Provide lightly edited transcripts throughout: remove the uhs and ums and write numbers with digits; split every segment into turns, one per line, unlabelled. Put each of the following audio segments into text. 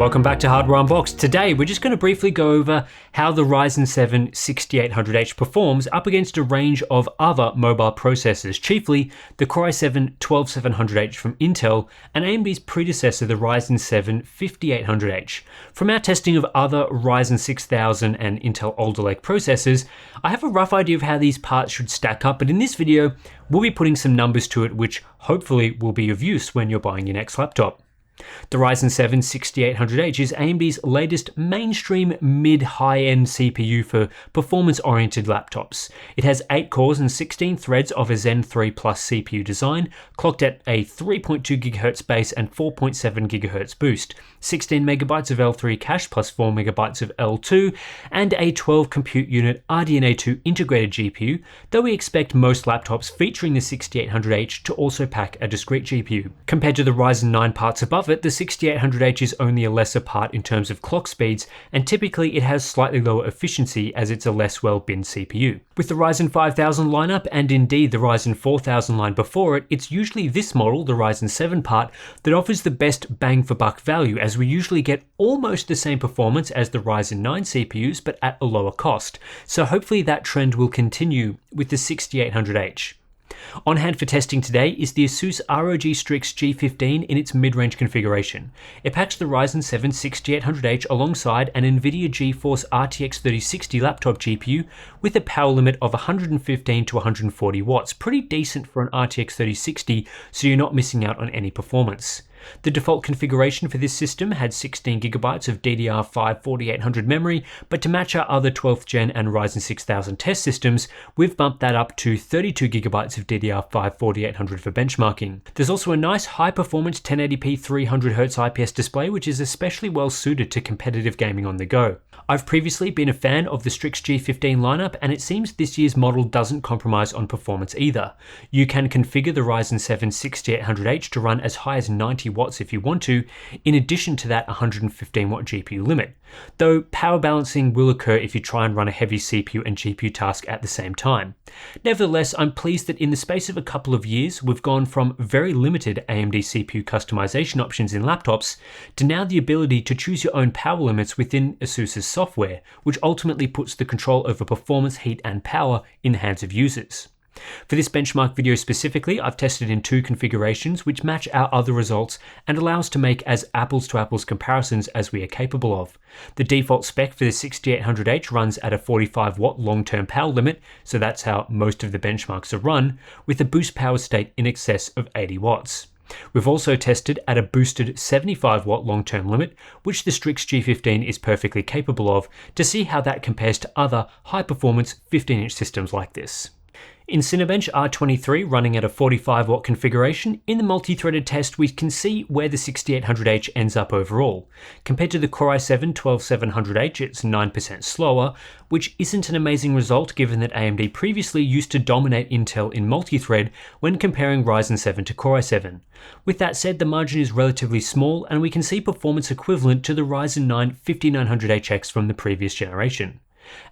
Welcome back to Hardware Unboxed. Today we're just going to briefly go over how the Ryzen 7 6800H performs up against a range of other mobile processors, chiefly the Core i7-12700H from Intel and AMD's predecessor, the Ryzen 7 5800H. From our testing of other Ryzen 6000 and Intel Alder Lake processors, I have a rough idea of how these parts should stack up, but in this video we'll be putting some numbers to it which hopefully will be of use when you're buying your next laptop. The Ryzen 7 6800H is AMD's latest mainstream mid-high-end CPU for performance-oriented laptops. It has 8 cores and 16 threads of a Zen 3 Plus CPU design, clocked at a 3.2 GHz base and 4.7 GHz boost, 16 MB of L3 cache plus 4 MB of L2, and a 12 compute unit RDNA 2 integrated GPU, though we expect most laptops featuring the 6800H to also pack a discrete GPU. Compared to the Ryzen 9 parts above it, the 6800H is only a lesser part in terms of clock speeds, and typically it has slightly lower efficiency as it's a less well-binned CPU. With the Ryzen 5000 lineup, and indeed the Ryzen 4000 line before it, it's usually this model, the Ryzen 7 part, that offers the best bang for buck value, as we usually get almost the same performance as the Ryzen 9 CPUs, but at a lower cost. So hopefully that trend will continue with the 6800H. On hand for testing today is the ASUS ROG Strix G15 in its mid-range configuration. It packs the Ryzen 7 6800H alongside an NVIDIA GeForce RTX 3060 laptop GPU with a power limit of 115 to 140 watts, pretty decent for an RTX 3060, so you're not missing out on any performance. The default configuration for this system had 16GB of DDR5 4800 memory, but to match our other 12th gen and Ryzen 6000 test systems, we've bumped that up to 32GB of DDR5 4800 for benchmarking. There's also a nice high-performance 1080p 300Hz IPS display, which is especially well suited to competitive gaming on the go. I've previously been a fan of the Strix G15 lineup, and it seems this year's model doesn't compromise on performance either. You can configure the Ryzen 7 6800H to run as high as 90 watts if you want to, in addition to that 115 watt GPU limit, though power balancing will occur if you try and run a heavy CPU and GPU task at the same time. Nevertheless, I'm pleased that in the space of a couple of years, we've gone from very limited AMD CPU customization options in laptops to now the ability to choose your own power limits within ASUS's software, which ultimately puts the control over performance, heat, and power in the hands of users. For this benchmark video specifically, I've tested in 2 configurations which match our other results and allow us to make as apples to apples comparisons as we are capable of. The default spec for the 6800H runs at a 45 watt long-term power limit, so that's how most of the benchmarks are run, with a boost power state in excess of 80 watts. We've also tested at a boosted 75 watt long-term limit, which the Strix G15 is perfectly capable of, to see how that compares to other high-performance 15-inch systems like this. In Cinebench R23 running at a 45 watt configuration, in the multi-threaded test we can see where the 6800H ends up overall. Compared to the Core i7-12700H, it's 9% slower, which isn't an amazing result given that AMD previously used to dominate Intel in multi-thread when comparing Ryzen 7 to Core i7. With that said, the margin is relatively small and we can see performance equivalent to the Ryzen 9 5900HX from the previous generation.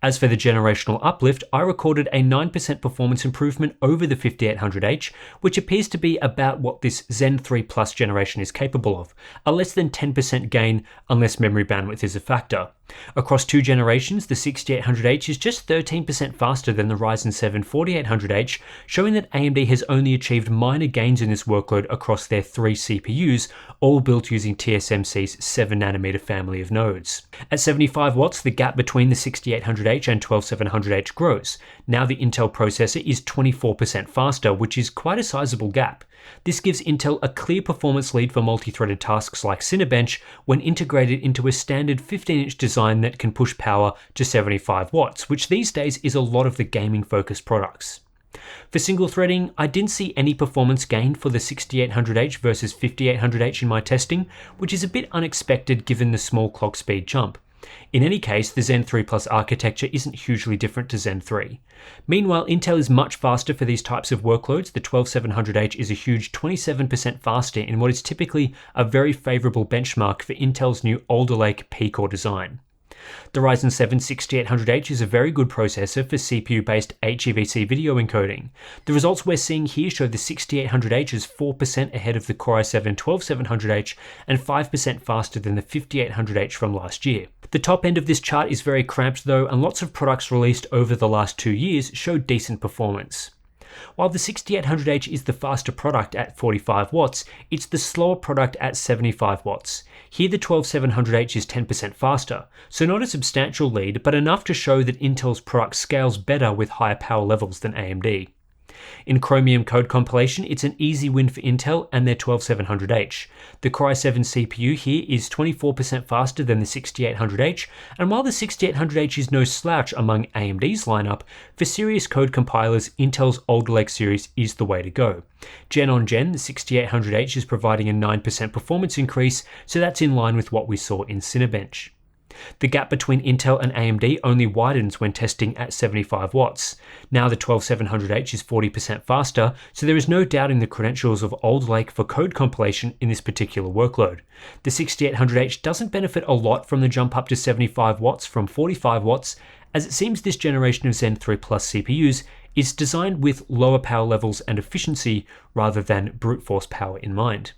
As for the generational uplift, I recorded a 9% performance improvement over the 5800H, which appears to be about what this Zen 3 Plus generation is capable of, a less than 10% gain unless memory bandwidth is a factor. Across 2 generations, the 6800H is just 13% faster than the Ryzen 7 4800H, showing that AMD has only achieved minor gains in this workload across their 3 CPUs, all built using TSMC's 7nm family of nodes. At 75 watts, the gap between the 6800H and 12700H grows. Now the Intel processor is 24% faster, which is quite a sizable gap. This gives Intel a clear performance lead for multi-threaded tasks like Cinebench when integrated into a standard 15-inch design that can push power to 75 watts, which these days is a lot of the gaming-focused products. For single threading, I didn't see any performance gain for the 6800H versus 5800H in my testing, which is a bit unexpected given the small clock speed jump. In any case, the Zen 3 Plus architecture isn't hugely different to Zen 3. Meanwhile, Intel is much faster for these types of workloads. The 12700H is a huge 27% faster in what is typically a very favorable benchmark for Intel's new Alder Lake P-core design. The Ryzen 7 6800H is a very good processor for CPU-based HEVC video encoding. The results we're seeing here show the 6800H is 4% ahead of the Core i7-12700H and 5% faster than the 5800H from last year. The top end of this chart is very cramped though, and lots of products released over the last 2 years show decent performance. While the 6800H is the faster product at 45 watts, it's the slower product at 75 watts. Here the 12700H is 10% faster, so not a substantial lead, but enough to show that Intel's product scales better with higher power levels than AMD. In Chromium code compilation, it's an easy win for Intel and their 12700H. The Core i7 CPU here is 24% faster than the 6800H, and while the 6800H is no slouch among AMD's lineup, for serious code compilers, Intel's Alder Lake series is the way to go. Gen on gen, the 6800H is providing a 9% performance increase, so that's in line with what we saw in Cinebench. The gap between Intel and AMD only widens when testing at 75 watts. Now the 12700H is 40% faster, so there is no doubting the credentials of Alder Lake for code compilation in this particular workload. The 6800H doesn't benefit a lot from the jump up to 75 watts from 45 watts, as it seems this generation of Zen 3 Plus CPUs is designed with lower power levels and efficiency rather than brute force power in mind.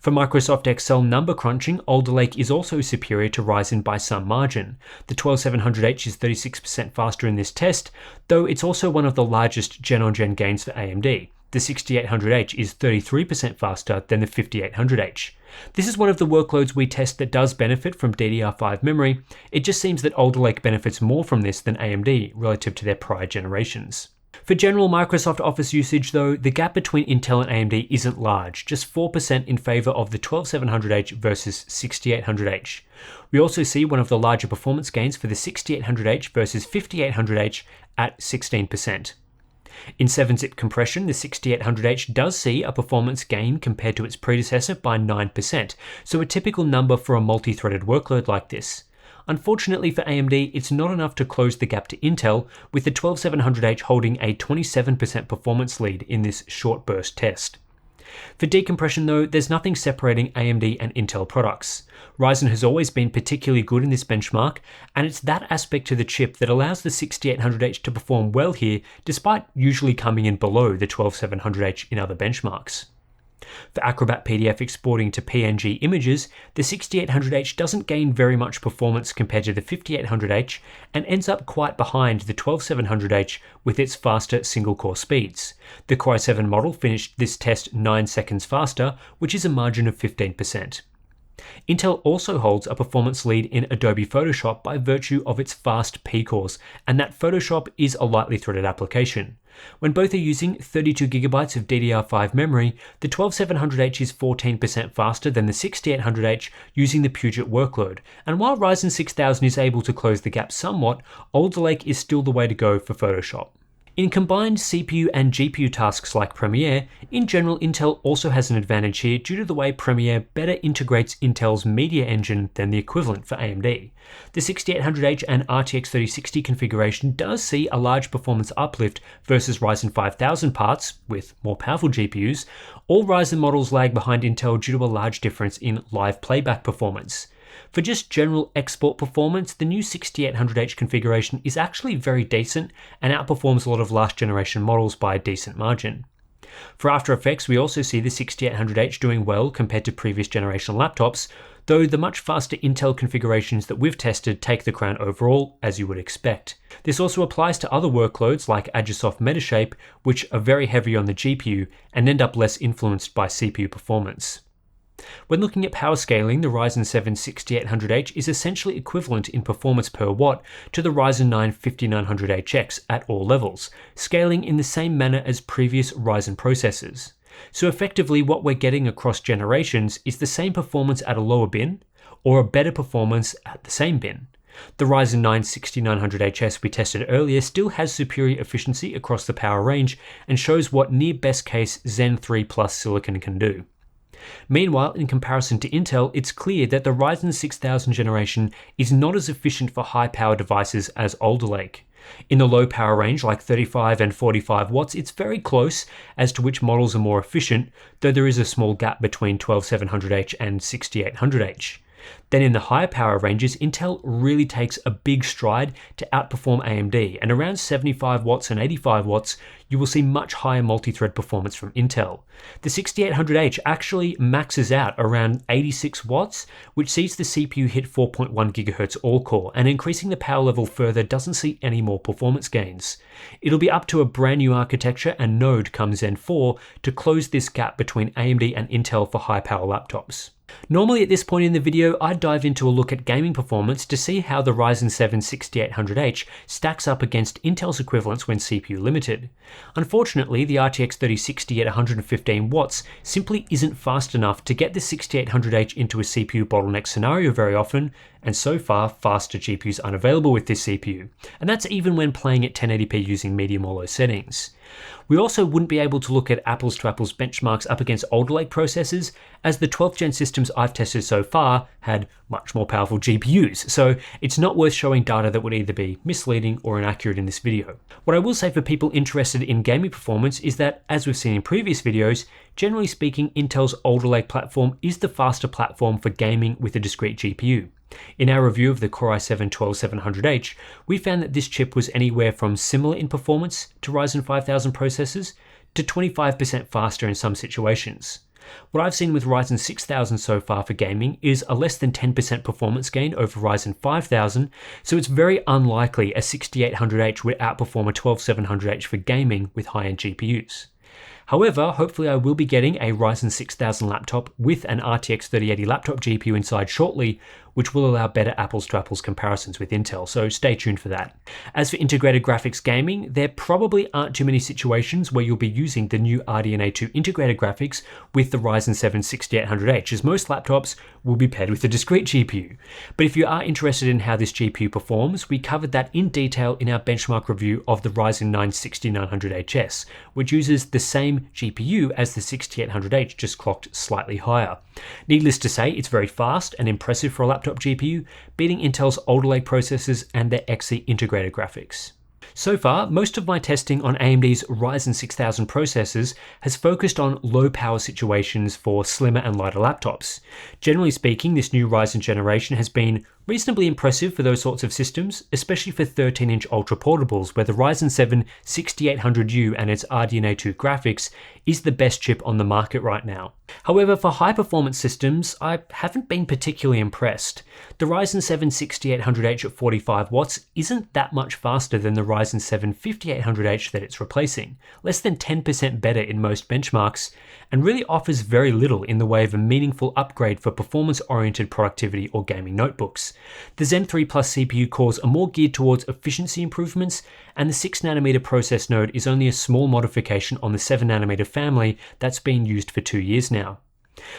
For Microsoft Excel number crunching, Alder Lake is also superior to Ryzen by some margin. The 12700H is 36% faster in this test, though it's also one of the largest gen-on-gen gains for AMD. The 6800H is 33% faster than the 5800H. This is one of the workloads we test that does benefit from DDR5 memory. It just seems that Alder Lake benefits more from this than AMD relative to their prior generations. For general Microsoft Office usage though, the gap between Intel and AMD isn't large, just 4% in favor of the 12700H versus 6800H. We also see one of the larger performance gains for the 6800H versus 5800H at 16%. In 7-zip compression, the 6800H does see a performance gain compared to its predecessor by 9%, so a typical number for a multi-threaded workload like this. Unfortunately for AMD, it's not enough to close the gap to Intel, with the 12700H holding a 27% performance lead in this short burst test. For decompression though, there's nothing separating AMD and Intel products. Ryzen has always been particularly good in this benchmark, and it's that aspect to the chip that allows the 6800H to perform well here, despite usually coming in below the 12700H in other benchmarks. For Acrobat PDF exporting to PNG images, the 6800H doesn't gain very much performance compared to the 5800H and ends up quite behind the 12700H with its faster single-core speeds. The Core i7 model finished this test 9 seconds faster, which is a margin of 15%. Intel also holds a performance lead in Adobe Photoshop by virtue of its fast P-cores, and that Photoshop is a lightly threaded application. When both are using 32GB of DDR5 memory, the 12700H is 14% faster than the 6800H using the Puget workload, and while Ryzen 6000 is able to close the gap somewhat, Alder Lake is still the way to go for Photoshop. In combined CPU and GPU tasks like Premiere, in general Intel also has an advantage here due to the way Premiere better integrates Intel's media engine than the equivalent for AMD. The 6800H and RTX 3060 configuration does see a large performance uplift versus Ryzen 5000 parts with more powerful GPUs. All Ryzen models lag behind Intel due to a large difference in live playback performance. For just general export performance, the new 6800H configuration is actually very decent and outperforms a lot of last generation models by a decent margin. For After Effects, we also see the 6800H doing well compared to previous generation laptops, though the much faster Intel configurations that we've tested take the crown overall, as you would expect. This also applies to other workloads like Agisoft Metashape, which are very heavy on the GPU and end up less influenced by CPU performance. When looking at power scaling, the Ryzen 7 6800H is essentially equivalent in performance per watt to the Ryzen 9 5900HX at all levels, scaling in the same manner as previous Ryzen processors. So effectively what we're getting across generations is the same performance at a lower bin, or a better performance at the same bin. The Ryzen 9 6900HS we tested earlier still has superior efficiency across the power range and shows what near best case Zen 3 Plus silicon can do. Meanwhile, in comparison to Intel, it's clear that the Ryzen 6000 generation is not as efficient for high-power devices as Alder Lake. In the low power range, like 35 and 45 watts, it's very close as to which models are more efficient, though there is a small gap between 12700H and 6800H. Then in the higher power ranges, Intel really takes a big stride to outperform AMD, and around 75 watts and 85 watts, you will see much higher multi-thread performance from Intel. The 6800H actually maxes out around 86 watts, which sees the CPU hit 4.1 GHz all-core, and increasing the power level further doesn't see any more performance gains. It'll be up to a brand new architecture and node come Zen 4 to close this gap between AMD and Intel for high-power laptops. Normally at this point in the video, I'd dive into a look at gaming performance to see how the Ryzen 7 6800H stacks up against Intel's equivalents when CPU limited. Unfortunately, the RTX 3060 at 115 watts simply isn't fast enough to get the 6800H into a CPU bottleneck scenario very often, and so far, faster GPUs aren't available with this CPU, and that's even when playing at 1080p using medium or low settings. We also wouldn't be able to look at apples to apples benchmarks up against older Lake processors, as the 12th gen systems I've tested so far had much more powerful GPUs, so it's not worth showing data that would either be misleading or inaccurate in this video. What I will say for people interested in gaming performance is that, as we've seen in previous videos, generally speaking, Intel's older Lake platform is the faster platform for gaming with a discrete GPU. In our review of the Core i7-12700H, we found that this chip was anywhere from similar in performance to Ryzen 5000 processors to 25% faster in some situations. What I've seen with Ryzen 6000 so far for gaming is a less than 10% performance gain over Ryzen 5000, so it's very unlikely a 6800H would outperform a 12700H for gaming with high-end GPUs. However, hopefully I will be getting a Ryzen 6000 laptop with an RTX 3080 laptop GPU inside shortly, which will allow better apples to apples comparisons with Intel, so stay tuned for that. As for integrated graphics gaming, there probably aren't too many situations where you'll be using the new RDNA 2 integrated graphics with the Ryzen 7 6800H, as most laptops will be paired with a discrete GPU. But if you are interested in how this GPU performs, we covered that in detail in our benchmark review of the Ryzen 9 6900HS, which uses the same GPU as the 6800H, just clocked slightly higher. Needless to say, it's very fast and impressive for a laptop GPU, beating Intel's older Lake processors and their Xe integrated graphics. So far, most of my testing on AMD's Ryzen 6000 processors has focused on low power situations for slimmer and lighter laptops. Generally speaking, this new Ryzen generation has been reasonably impressive for those sorts of systems, especially for 13-inch ultra portables, where the Ryzen 7 6800U and its RDNA 2 graphics is the best chip on the market right now. However, for high-performance systems, I haven't been particularly impressed. The Ryzen 7 6800H at 45 watts isn't that much faster than the Ryzen 7 5800H that it's replacing, less than 10% better in most benchmarks, and really offers very little in the way of a meaningful upgrade for performance-oriented productivity or gaming notebooks. The Zen 3 Plus CPU cores are more geared towards efficiency improvements, and the 6nm process node is only a small modification on the 7nm family that's been used for 2 years now.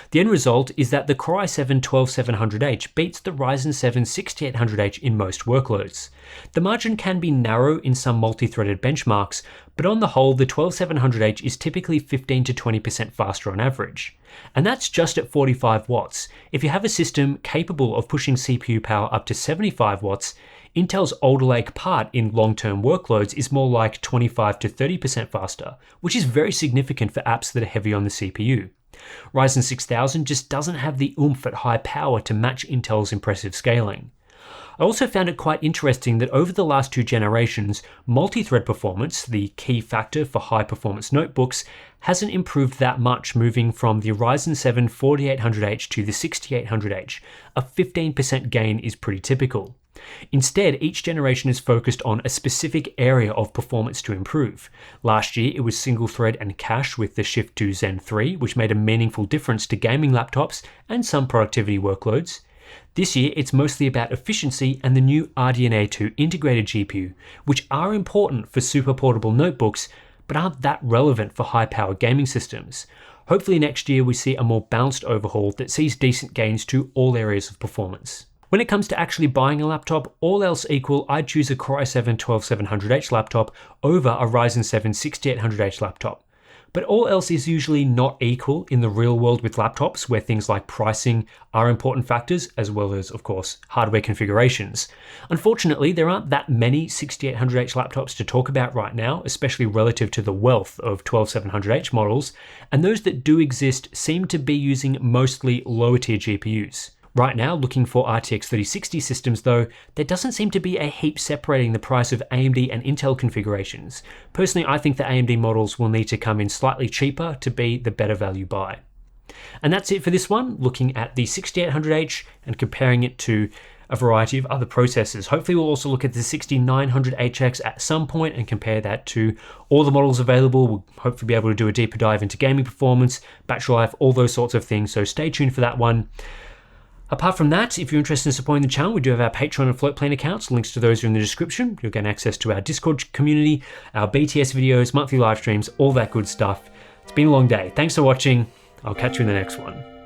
The end result is that the Core i7-12700H beats the Ryzen 7 6800H in most workloads. The margin can be narrow in some multi-threaded benchmarks, but on the whole, the 12700H is typically 15 to 20% faster on average. And that's just at 45 watts. If you have a system capable of pushing CPU power up to 75 watts, Intel's older Lake part in long-term workloads is more like 25 to 30% faster, which is very significant for apps that are heavy on the CPU. Ryzen 6000 just doesn't have the oomph at high power to match Intel's impressive scaling. I also found it quite interesting that over the last 2 generations, multi-thread performance, the key factor for high-performance notebooks, hasn't improved that much, moving from the Ryzen 7 4800H to the 6800H. A 15% gain is pretty typical. Instead, each generation is focused on a specific area of performance to improve. Last year, it was single thread and cache with the shift to Zen 3, which made a meaningful difference to gaming laptops and some productivity workloads. This year, it's mostly about efficiency and the new RDNA 2 integrated GPU, which are important for super portable notebooks, but aren't that relevant for high-power gaming systems. Hopefully next year we see a more balanced overhaul that sees decent gains to all areas of performance. When it comes to actually buying a laptop, all else equal, I'd choose a Core i7-12700H laptop over a Ryzen 7 6800H laptop. But all else is usually not equal in the real world with laptops, where things like pricing are important factors, as well as, of course, hardware configurations. Unfortunately, there aren't that many 6800H laptops to talk about right now, especially relative to the wealth of 12700H models, and those that do exist seem to be using mostly lower tier GPUs. Right now, looking for RTX 3060 systems though, there doesn't seem to be a heap separating the price of AMD and Intel configurations. Personally, I think the AMD models will need to come in slightly cheaper to be the better value buy. And that's it for this one, looking at the 6800H and comparing it to a variety of other processors. Hopefully we'll also look at the 6900HX at some point and compare that to all the models available. We'll hopefully be able to do a deeper dive into gaming performance, battery life, all those sorts of things, so stay tuned for that one. Apart from that, if you're interested in supporting the channel, we do have our Patreon and Floatplane accounts. Links to those are in the description. You'll gain access to our Discord community, our BTS videos, monthly live streams, all that good stuff. It's been a long day. Thanks for watching. I'll catch you in the next one.